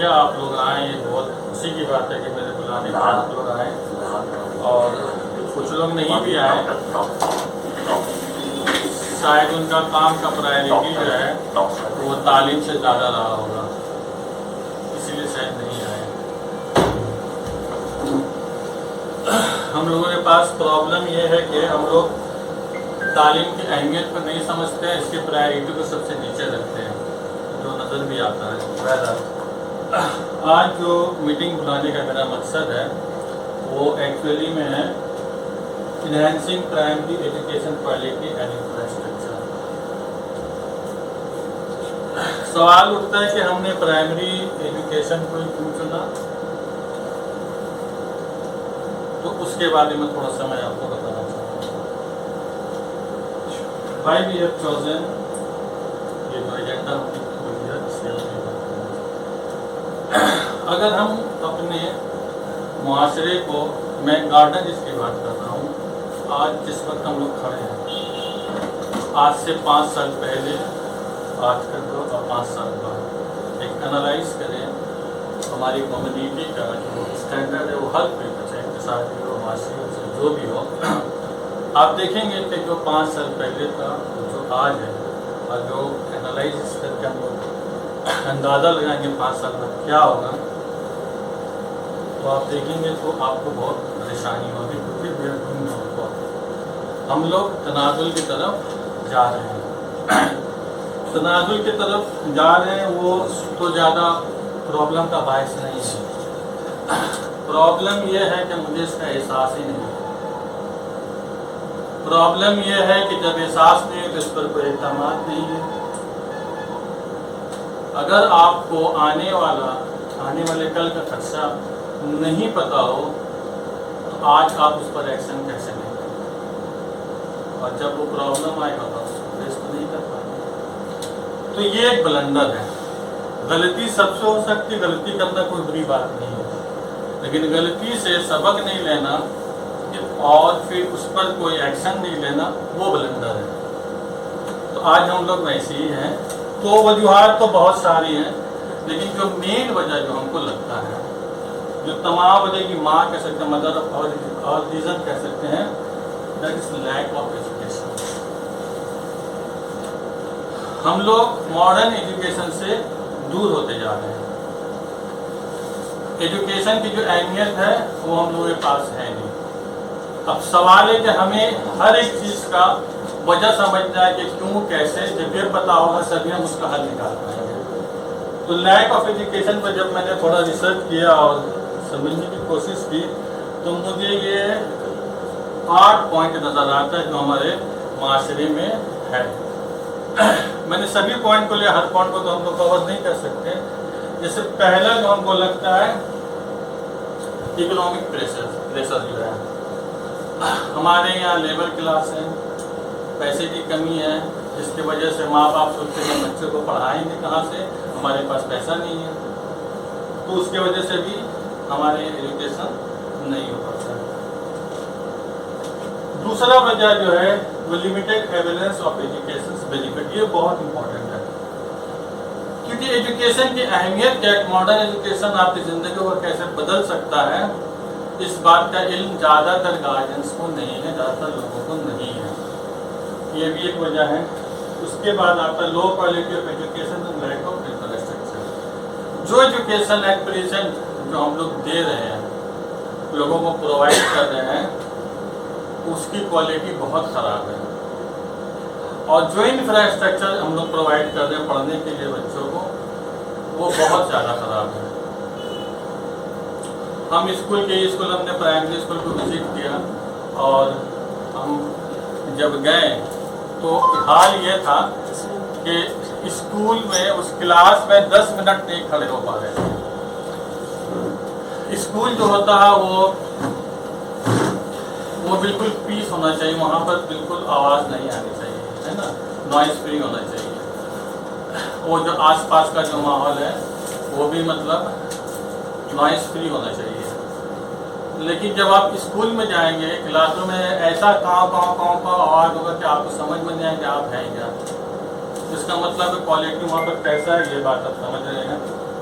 شکریہ آپ لوگ آئے، یہ بہت خوشی کی بات ہے کہ میرے بلانے پر آپ لوگ آئے، اور کچھ لوگ نہیں بھی آئے، شاید ان کا کام کا پرائرٹی جو ہے وہ تعلیم سے زیادہ رہا ہوگا، اسی لیے شاید نہیں آئے۔ ہم لوگوں کے پاس پرابلم یہ ہے کہ ہم لوگ تعلیم کی اہمیت کو نہیں سمجھتے ہیں، اس کی پرائرٹی کو سب سے نیچے رکھتے ہیں، جو نظر بھی آتا ہے۔ بہرحال آج جو میٹنگ بلانے کا میرا مقصد ہے وہ ایکچولی میں ہے enhancing primary education quality and infrastructure. سوال اٹھتا ہے کہ ہم نے پرائمری ایجوکیشن کو کیوں چنا، تو اس کے بارے میں تھوڑا سا میں آپ کو بتانا چاہوں گا۔ Why we have chosen یہ جو ایجنڈا اگر ہم اپنے معاشرے کو، میں گارڈن جس کی بات کر رہا ہوں، آج جس وقت ہم لوگ کھڑے ہیں، آج سے 5 سال پہلے، آج کر دو اور 5 سال بعد ایک انالائز کریں ہماری کمیونٹی کا جو اسٹینڈرڈ ہے، وہ ہر کوئی بچے، اقتصادی ہو، معاشی ہو، جو بھی ہو، آپ دیکھیں گے کہ جو 5 سال پہلے تھا، جو آج ہے، اور جو انالائز کر کے ہم لوگ اندازہ لگائیں گے 5 سال میں کیا ہوگا، تو آپ دیکھیں گے تو آپ کو بہت پریشانی ہوگی، کیونکہ ہم لوگ تنازل کی طرف جا رہے ہیں۔ تنازل کی طرف جا رہے ہیں، وہ تو زیادہ پرابلم کا باعث نہیں ہے۔ پرابلم یہ ہے کہ مجھے اس کا احساس ہی نہیں ہے۔ پرابلم یہ ہے کہ جب احساس نہیں ہے تو اس پر کوئی اعتماد نہیں ہے۔ اگر آپ کو آنے والے کل کا خدشہ نہیں پتا ہو تو آج آپ اس پر ایکشن کیسے لیں گے، اور جب وہ پرابلم آئے گا تو اس کو فیس تو نہیں کر پائیں گے۔ تو یہ ایک بلنڈر ہے۔ غلطی سب سے ہو سکتی، غلطی کرنا کوئی بری بات نہیں ہے، لیکن غلطی سے سبق نہیں لینا اور پھر اس پر کوئی ایکشن نہیں لینا، وہ بلنڈر ہے۔ تو آج ہم لوگ ویسے ہی ہیں۔ تو وجوہات تو بہت ساری ہیں، لیکن جو مین وجہ جو ہم کو لگتا ہے، جو تمام وجہ کی ماں کہہ سکتے ہیں، مدر اور ریزن کہہ سکتے ہیں، that is lack of education. ہم لوگ ماڈرن ایجوکیشن سے دور ہوتے جا رہے ہیں۔ ایجوکیشن کی جو اہمیت ہے وہ ہم لوگوں کے پاس ہے نہیں۔ اب سوال ہے کہ ہمیں ہر ایک چیز کا وجہ سمجھنا ہے کہ کیوں، کیسے، جب یہ پتا ہوگا سبھی ہم اس کا حل نکال پائیں گے۔ تو لیک آف ایجوکیشن پر جب میں نے تھوڑا ریسرچ کیا اور سمجھنے کی کوشش کی تو مجھے یہ 8 پوائنٹ نظر آتا ہے جو ہمارے معاشرے میں ہے۔ میں نے سبھی پوائنٹ کو لیا، ہر پوائنٹ کو تو ہم لوگ کور نہیں کر سکتے۔ جیسے پہلا جو ہم کو لگتا ہے اکنامک پریشر جو ہے، ہمارے یہاں لیبر کلاس ہے، پیسے کی کمی ہے، جس کی وجہ سے ماں باپ سوچتے ہیں بچے کو پڑھائیں گے کہاں سے، ہمارے پاس پیسہ نہیں ہے، تو اس کی وجہ سے بھی ہمارے ایجوکیشن نہیں ہو پاتا ہے۔ دوسرا وجہ جو ہے وہ limited evidence of education benefit, یہ بہت امپورٹنٹ ہے، کیونکہ ایجوکیشن کی اہمیت کیا ہے، ماڈرن ایجوکیشن آپ کی زندگی کو کیسے بدل سکتا ہے، اس بات کا علم زیادہ تر گارجنس کو نہیں ہے، زیادہ تر لوگوں کو نہیں ہے، یہ بھی ایک وجہ ہے۔ اس کے بعد آتا ہے low quality of education and lack of infrastructure. جو ایجوکیشن ایٹ پریزنٹ جو ہم لوگ دے رہے ہیں، لوگوں کو پرووائڈ کر رہے ہیں، اس کی کوالٹی بہت خراب ہے، اور جو انفراسٹرکچر ہم لوگ پرووائڈ کر رہے ہیں پڑھنے کے لیے بچوں کو، وہ بہت زیادہ خراب ہے۔ ہم ہم نے پرائمری اسکول کو وزٹ کیا، اور ہم جب گئے تو حال یہ تھا کہ اسکول میں اس کلاس میں 10 منٹ نہیں کھڑے ہو پا رہے تھے۔ اسکول جو ہوتا ہے وہ بالکل پیس ہونا چاہیے، وہاں پر بالکل آواز نہیں آنی چاہیے، ہے نا، نوائز فری ہونا چاہیے۔ وہ جو آس پاس کا جو ماحول ہے وہ بھی مطلب نوائز فری ہونا چاہیے۔ لیکن جب آپ اسکول میں جائیں گے، کلاسوں میں ایسا کاؤں آواز ہوگا کہ آپ کو سمجھ میں نہیں آئے کہ آپ ہیں کیا۔ اس کا مطلب کوالٹی وہاں پر کیسا ہے، یہ بات آپ سمجھ رہے ہیں۔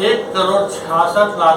1,66,00,000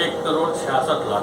1,66,00,000,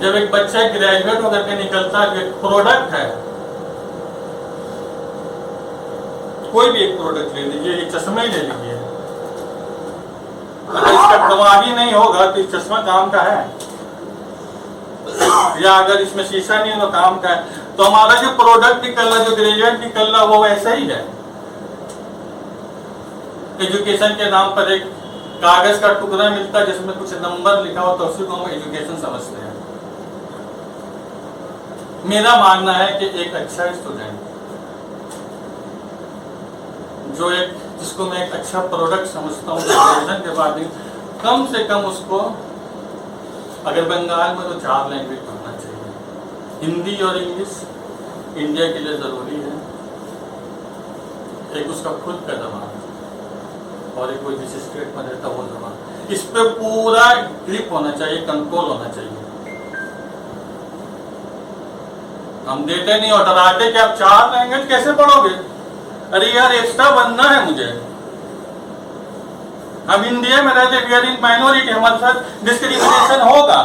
جب ایک بچہ گریجویٹ ہو کر کے نکلتا ہے، ایک پروڈکٹ ہے، کوئی بھی ایک پروڈکٹ لے لیجیے، ایک چشمہ ہی لے لیجیے، اگر اس کا گواہ ہی نہیں ہوگا تو یہ چشمہ کام کا ہے، یا اگر اس میں شیشہ نہیں تو کام کا ہے. تو ہمارا جو پروڈکٹ نکل رہا، جو گریجویٹ نکل رہا، وہ ویسا ہی ہے. ایجوکیشن کے نام پر ایک کاغذ کا ٹکڑا ملتا ہے جس میں کچھ نمبر لکھا ہو، تو اسی کو ہم ایجوکیشن سمجھتے ہیں. میرا ماننا ہے کہ ایک اچھا اسٹوڈنٹ جو جس کو میں ایک اچھا پروڈکٹ سمجھتا ہوں، گریجویشن کے بعد کم سے کم اس کو اگر بنگال میں تو 4 لینگویج پڑھنا چاہیے. ہندی اور انگلش انڈیا کے لیے ضروری ہے. ایک اس کا خود کا زبان اور ایک کوئی جس اسٹیٹ میں رہتا وہ زبان، اس پہ پورا گرپ ہونا چاہیے، کنٹرول ہونا چاہیے. ہم دیتے نہیں اور ڈراتے کہ آپ 4 لینگویج کیسے پڑھو گے؟ ارے یار ایکسٹرا بننا ہے مجھے. ہم انڈیا میں رہتے، وی آر ان مائنورٹی، ہمارے ساتھ ڈسکریمنیشن ہوگا.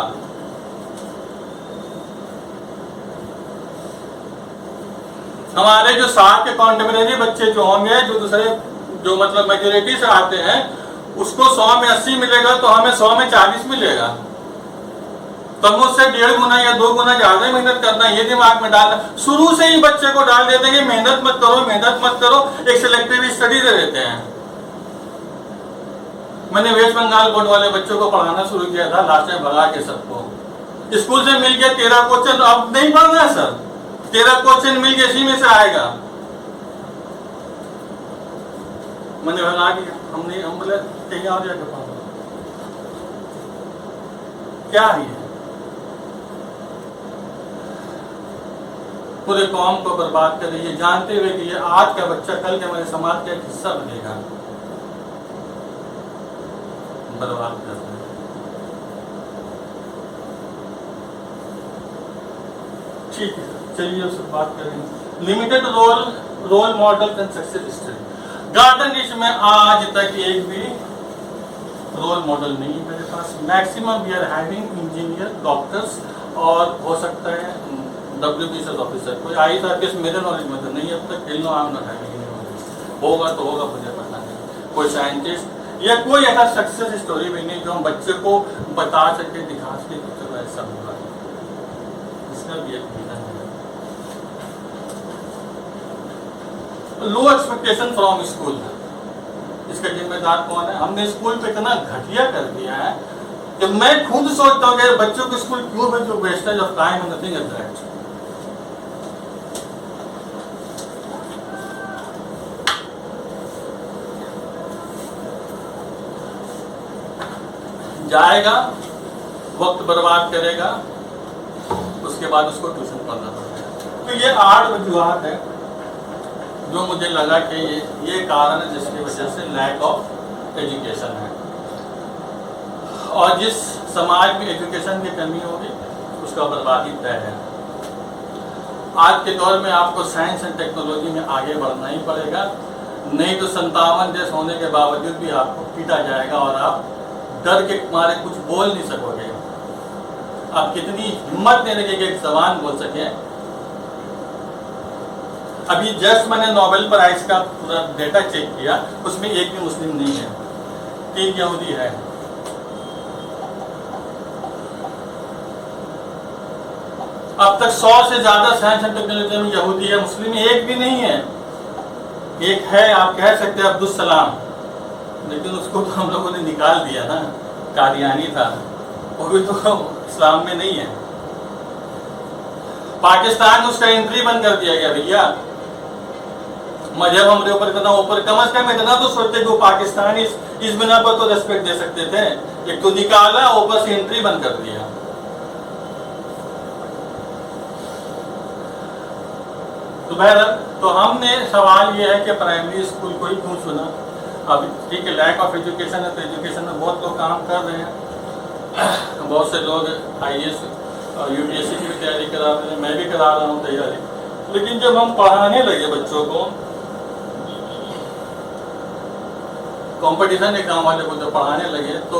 ہمارے جو ساتھ کے کانٹمپریری بچے جو ہوں گے، جو دوسرے جو مطلب میجورٹی سے آتے ہیں، اس کو 100 میں 80 ملے گا تو ہمیں 100 میں 40 ملے گا. تو ہم اس سے 1.5 گنا یا 2 گنا زیادہ محنت کرنا، یہ دماغ میں ڈالنا. شروع سے ہی بچے کو ڈال دیتے ہیں کہ محنت مت کرو، محنت مت کرو، ایک سلیکٹیو اسٹڈی دے دیتے ہیں. میں نے ویسٹ بنگال بورڈ والے بچوں کو پڑھانا شروع کیا تھا، لاسٹ میں بھگا کے سب کو. اسکول سے مل گیا 13 کوشچن، اب نہیں پڑھنا ہے سر، 13 کوشچن مل گیا، اسی میں سے آئے گا. میں نے بھگا دیا. ہم بولے کہیں اور جا کے پڑھو. کیا ہے یہ؟ پورے قوم کو برباد کر رہی ہے، جانتے ہوئے کہ یہ آج کا بچہ کل کے ہمارے سماج کا ایک حصہ بنے گا. برباد کر رہے ہیں. ٹھیک ہے، چلیے اس سے بات کریں. Limited role model and success story. Garden dish میں آج تک ایک بھی رول ماڈل نہیں ہے میرے پاس. Maximum we are having engineer, doctors اور ہو سکتا ہے WBCS آفیسر. کوئی IAS میرے نالج میں تو نہیں اب تک. ہوگا تو ہوگا، مجھے پتا نہیں. کوئی سائنٹسٹ یا کوئی ایسا سکسیس اسٹوری بھی نہیں جو ہم بچے کو بتا سکے، دکھا سکے کہ چلو ایسا ہوا. اس کا بھی ایک ریزن ہے. لو ایکسپیکٹیشن فرام اسکول. اس کا ذمہ دار کون ہے؟ ہم نے اسکول پہ اتنا گھٹیا کر دیا ہے کہ میں خود سوچتا ہوں کہ بچوں کو اسکول کیوں بھیجو، wastage of time and nothing as that. جائے گا، وقت برباد کرے گا، اس کے بعد اس کو ٹیوشن پڑھنا پڑے گا. تو یہ 8 وجوہات ہیں جو مجھے لگا کہ یہ کارن ہے جس کی وجہ سے لیک آف ایجوکیشن ہے. اور جس سماج میں ایجوکیشن کی کمی ہوگی اس کا بربادی طے ہے. آج کے دور میں آپ کو سائنس اینڈ ٹیکنالوجی میں آگے بڑھنا ہی پڑے گا، نہیں تو 57 دیش ہونے کے باوجود بھی آپ کو پیٹا جائے گا اور آپ ڈر کے مارے کچھ بول نہیں سکو گے. آپ کتنی ہمت دینے کے ایک زبان بول سکیں. ابھی جسٹ میں نے نوبل پرائز کا پورا ڈیٹا چیک کیا، اس میں ایک بھی مسلم نہیں ہے، 3 یہودی ہے. اب تک 100 سے زیادہ سائنس اینڈ ٹیکنالوجی میں یہودی ہے، مسلم ایک بھی نہیں ہے. ایک ہے، آپ کہہ سکتے ہیں عبدالسلام، لیکن اس کو تو ہم لوگوں نے نکال دیا نا، قادیانی تھا، وہ بھی تو اسلام میں نہیں ہے. پاکستان میں اس کا انٹری بند کر دیا گیا. بھیا مذہب ہمارے اوپر اتنا اوپر، کم از کم اتنا تو سوچتے کہ وہ پاکستانی اس بنا پر تو ریسپیکٹ دے سکتے تھے. ایک تو نکالا، اوپر سے انٹری بند کر دیا. تو بہرحال تو ہم نے سوال یہ ہے کہ پرائمری اسکول کو ہی کیوں چنا. اب ٹھیک ہے، لیک آف ایجوکیشن ہے تو ایجوکیشن میں بہت لوگ کام کر رہے ہیں. بہت سے لوگ IAS اور UPSC کی بھی تیاری کرا رہے ہیں، میں بھی کرا رہا ہوں تیاری. لیکن جب ہم پڑھانے لگے بچوں کو، کمپٹیشن ایگزام والے کو جب پڑھانے لگے تو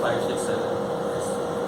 5 6 7.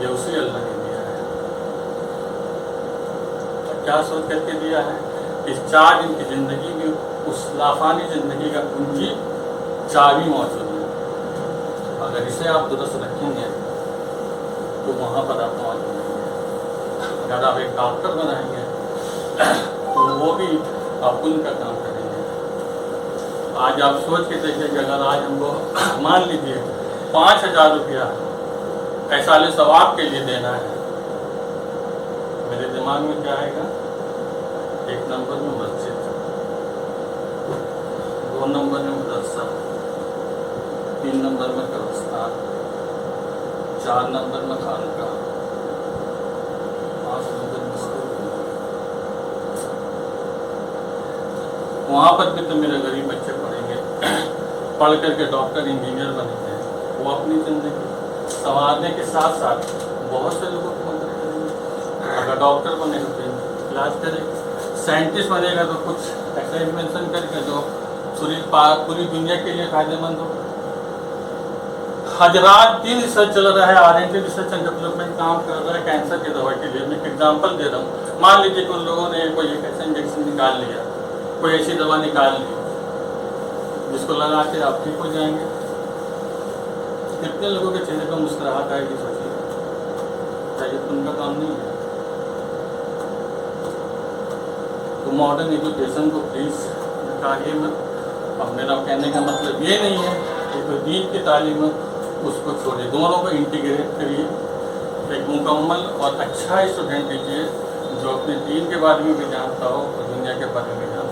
یہ اسی اللہ نے دیا ہے. کیا سوچ کر کے دیا ہے؟ اس 4 دن کی زندگی میں اس لافانی زندگی کا کنجی چابی موجود ہے. اگر اسے آپ درست رکھیں گے تو وہاں پر آپ پہنچ جائیں گے. اگر آپ ایک ڈاکٹر بنائیں گے تو وہ بھی آپ ان کا کام کریں گے. آج آپ سوچ کے دیکھیں کہ اگر آج ہم کو مان لیجیے 5,000 روپیہ ایسال ثواب کے لیے دینا ہے، میرے دماغ میں کیا آئے گا؟ 1 نمبر میں مسجد، 2 نمبر میں مدرسہ، 3 نمبر میں قبرستان، 4 نمبر میں خانقاہ، 5 نمبر میں اسکول. وہاں پر بھی تو میرے غریب بچے پڑھیں گے، پڑھ کر کے ڈاکٹر انجینئر بنیں گے. وہ اپنی زندگی سنوارنے کے ساتھ ساتھ بہت سے لوگوں کو مدد کریں گے. اگر ڈاکٹر بنے گا تو علاج کرے گا، سائنٹسٹ بنے گا تو کچھ ایسا انوینشن کرے گا جو پوری دنیا کے لیے فائدہ مند ہو. آج رات دن ریسرچ چل رہا ہے، R&D ریسرچ اینڈ ڈیولپمنٹ کام کر رہا ہے کینسر کی دوا کے لیے. میں ایک ایگزامپل دے رہا ہوں. مان لیجیے کہ ان لوگوں نے کوئی ایک ایسا انجیکشن نکال لیا، کوئی ایسی دوا نکال لی جس کو لگا کے آپ ٹھیک ہو جائیں گے. کتنے لوگوں کے چہرے پر مسکراہٹ آئے گی سوچیے. کیا یہ ان کا کام نہیں ہے؟ تو ماڈرن ایجوکیشن کو پلیز نکالیے مت. اب میرا کہنے کا مطلب یہ نہیں ہے کہ کوئی دین کی تعلیم ہے اس کو چھوڑے، دونوں کو انٹیگریٹ کریے. ایک مکمل اور اچھا اسٹوڈنٹ دیجیے جو اپنے دین کے بارے میں بھی جانتا ہو اور دنیا کے بارے میں بھی جانتا ہو.